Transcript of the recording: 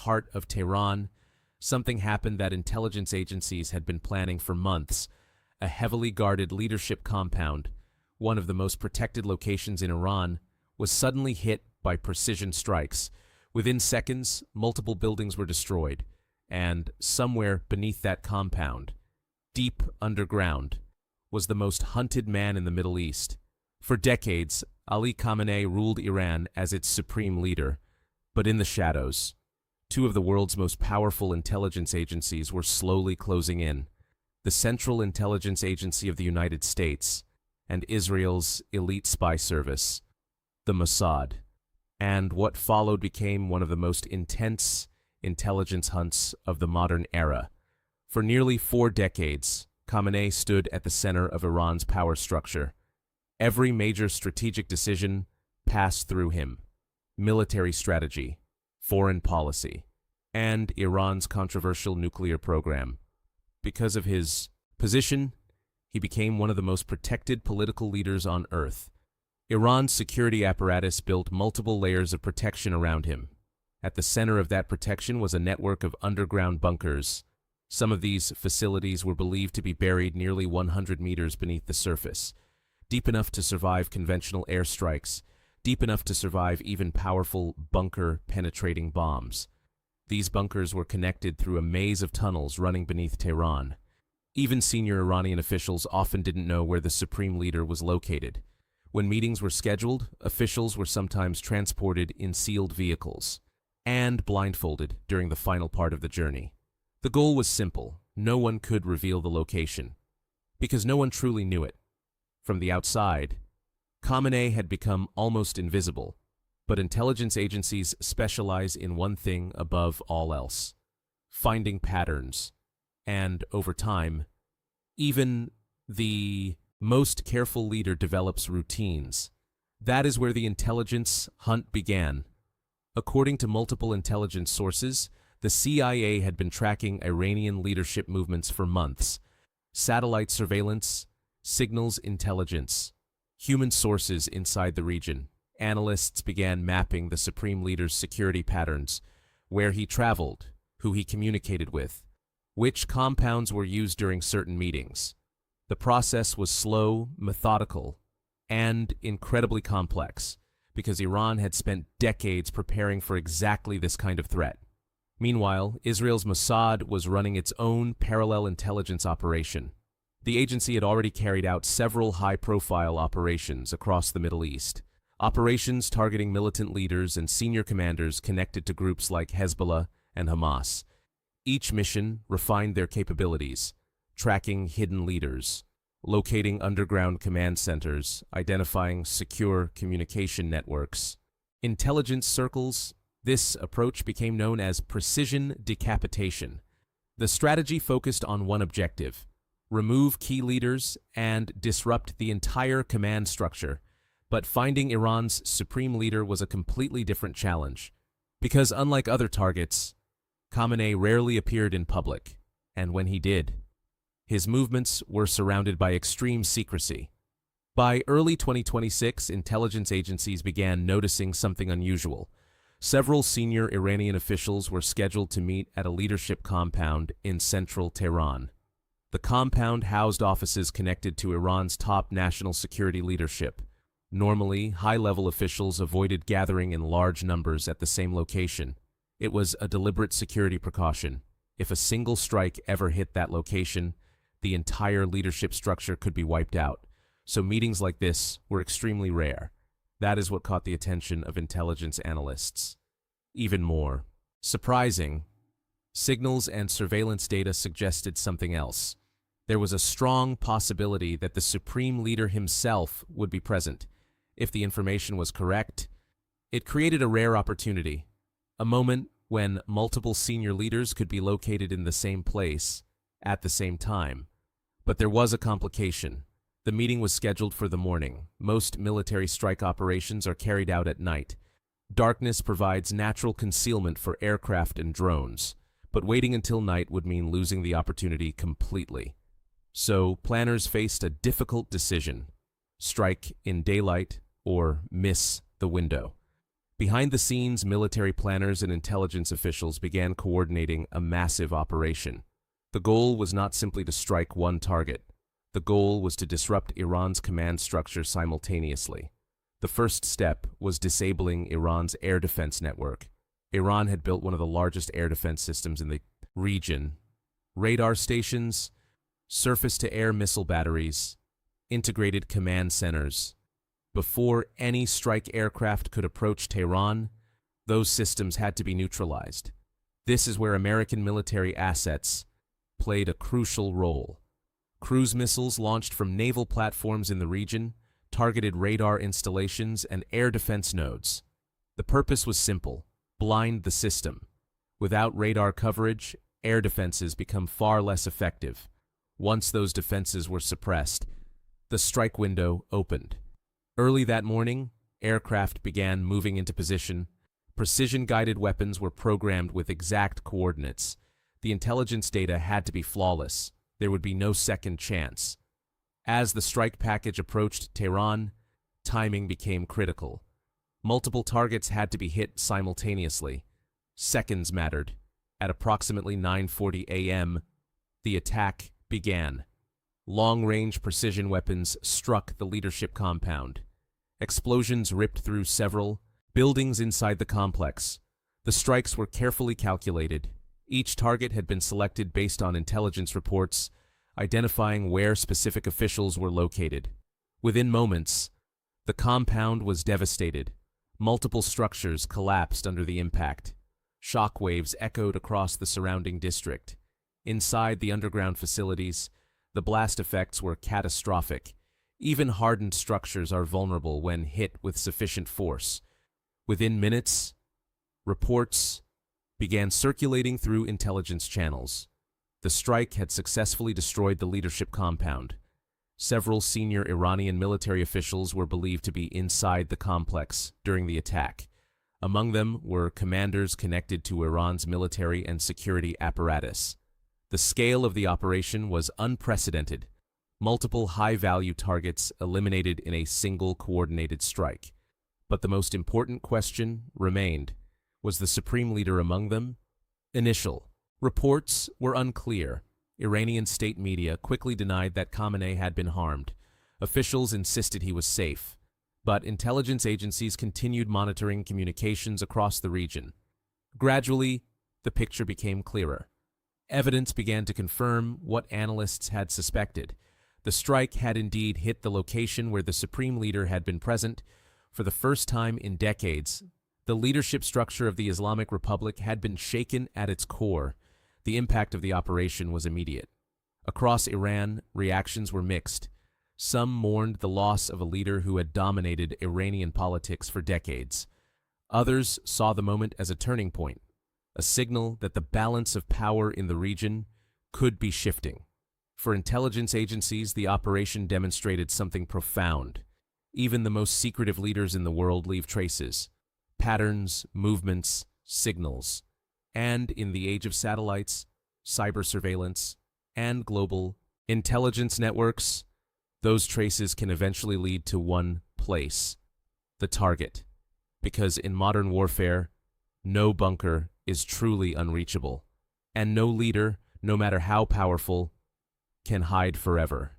heart of Tehran, something happened that intelligence agencies had been planning for months. A heavily guarded leadership compound, one of the most protected locations in Iran, was suddenly hit by precision strikes. Within seconds, multiple buildings were destroyed, and somewhere beneath that compound, deep underground, was the most hunted man in the Middle East. For decades, Ali Khamenei ruled Iran as its supreme leader, but in the shadows, two of the world's most powerful intelligence agencies were slowly closing in: the Central Intelligence Agency of the United States and Israel's elite spy service, the Mossad. And what followed became one of the most intense intelligence hunts of the modern era. For nearly 4 decades, Khamenei stood at the center of Iran's power structure. Every major strategic decision passed through him: military strategy, foreign policy, and Iran's controversial nuclear program. Because of his position, he became one of the most protected political leaders on earth. Iran's security apparatus built multiple layers of protection around him. At the center of that protection was a network of underground bunkers. Some of these facilities were believed to be buried nearly 100 meters beneath the surface, deep enough to survive conventional airstrikes, deep enough to survive even powerful bunker-penetrating bombs. These bunkers were connected through a maze of tunnels running beneath Tehran. Even senior Iranian officials often didn't know where the supreme leader was located. When meetings were scheduled, officials were sometimes transported in sealed vehicles and blindfolded during the final part of the journey. The goal was simple: no one could reveal the location, because no one truly knew it. From the outside, Khamenei had become almost invisible, but intelligence agencies specialize in one thing above all else: finding patterns. And over time, even the most careful leader develops routines. That is where the intelligence hunt began. According to multiple intelligence sources, the CIA had been tracking Iranian leadership movements for months. Satellite surveillance, signals intelligence, human sources inside the region. Analysts began mapping the supreme leader's security patterns: where he traveled, who he communicated with, which compounds were used during certain meetings. The process was slow, methodical, and incredibly complex, because Iran had spent decades preparing for exactly this kind of threat. Meanwhile, Israel's Mossad was running its own parallel intelligence operation. The agency had already carried out several high-profile operations across the Middle East, operations targeting militant leaders and senior commanders connected to groups like Hezbollah and Hamas. Each mission refined their capabilities: tracking hidden leaders, locating underground command centers, identifying secure communication networks. Intelligence circles, this approach became known as precision decapitation. The strategy focused on one objective: remove key leaders and disrupt the entire command structure. But finding Iran's supreme leader was a completely different challenge, because unlike other targets, Khamenei rarely appeared in public, and when he did, his movements were surrounded by extreme secrecy. By early 2026, intelligence agencies began noticing something unusual. Several senior Iranian officials were scheduled to meet at a leadership compound in central Tehran. The compound housed offices connected to Iran's top national security leadership. Normally, high-level officials avoided gathering in large numbers at the same location. It was a deliberate security precaution. If a single strike ever hit that location, the entire leadership structure could be wiped out. So meetings like this were extremely rare. That is what caught the attention of intelligence analysts. Even more surprising, signals and surveillance data suggested something else. There was a strong possibility that the supreme leader himself would be present. If the information was correct, it created a rare opportunity, a moment when multiple senior leaders could be located in the same place at the same time. But there was a complication. The meeting was scheduled for the morning. Most military strike operations are carried out at night. Darkness provides natural concealment for aircraft and drones, but waiting until night would mean losing the opportunity completely. So planners faced a difficult decision: strike in daylight or miss the window. Behind the scenes, military planners and intelligence officials began coordinating a massive operation. The goal was not simply to strike one target. The goal was to disrupt Iran's command structure simultaneously. The first step was disabling Iran's air defense network. Iran had built one of the largest air defense systems in the region. Radar stations, surface-to-air missile batteries, integrated command centers. Before any strike aircraft could approach Tehran, those systems had to be neutralized. This is where American military assets played a crucial role. Cruise missiles launched from naval platforms in the region, targeted radar installations, and air defense nodes. The purpose was simple: blind the system. Without radar coverage, air defenses become far less effective. Once those defenses were suppressed, the strike window opened. Early that morning, aircraft began moving into position. Precision-guided weapons were programmed with exact coordinates. The intelligence data had to be flawless. There would be no second chance. As the strike package approached Tehran, timing became critical. Multiple targets had to be hit simultaneously. Seconds mattered. At approximately 9:40 a.m., the attack began. Long-range precision weapons struck the leadership compound. Explosions ripped through several buildings inside the complex. The strikes were carefully calculated. Each target had been selected based on intelligence reports, identifying where specific officials were located. Within moments, the compound was devastated. Multiple structures collapsed under the impact. Shockwaves echoed across the surrounding district. Inside the underground facilities, the blast effects were catastrophic. Even hardened structures are vulnerable when hit with sufficient force. Within minutes, reports began circulating through intelligence channels. The strike had successfully destroyed the leadership compound. Several senior Iranian military officials were believed to be inside the complex during the attack. Among them were commanders connected to Iran's military and security apparatus. The scale of the operation was unprecedented. Multiple high-value targets eliminated in a single coordinated strike. But the most important question remained: was the supreme leader among them? Initial reports were unclear. Iranian state media quickly denied that Khamenei had been harmed. Officials insisted he was safe. But intelligence agencies continued monitoring communications across the region. Gradually, the picture became clearer. Evidence began to confirm what analysts had suspected. The strike had indeed hit the location where the supreme leader had been present. For the first time in decades, the leadership structure of the Islamic Republic had been shaken at its core. The impact of the operation was immediate. Across Iran, reactions were mixed. Some mourned the loss of a leader who had dominated Iranian politics for decades. Others saw the moment as a turning point, a signal that the balance of power in the region could be shifting. For intelligence agencies, the operation demonstrated something profound. Even the most secretive leaders in the world leave traces: patterns, movements, signals. And in the age of satellites, cyber surveillance, and global intelligence networks, those traces can eventually lead to one place: the target. Because in modern warfare, no bunker is truly unreachable, and no leader, no matter how powerful, can hide forever.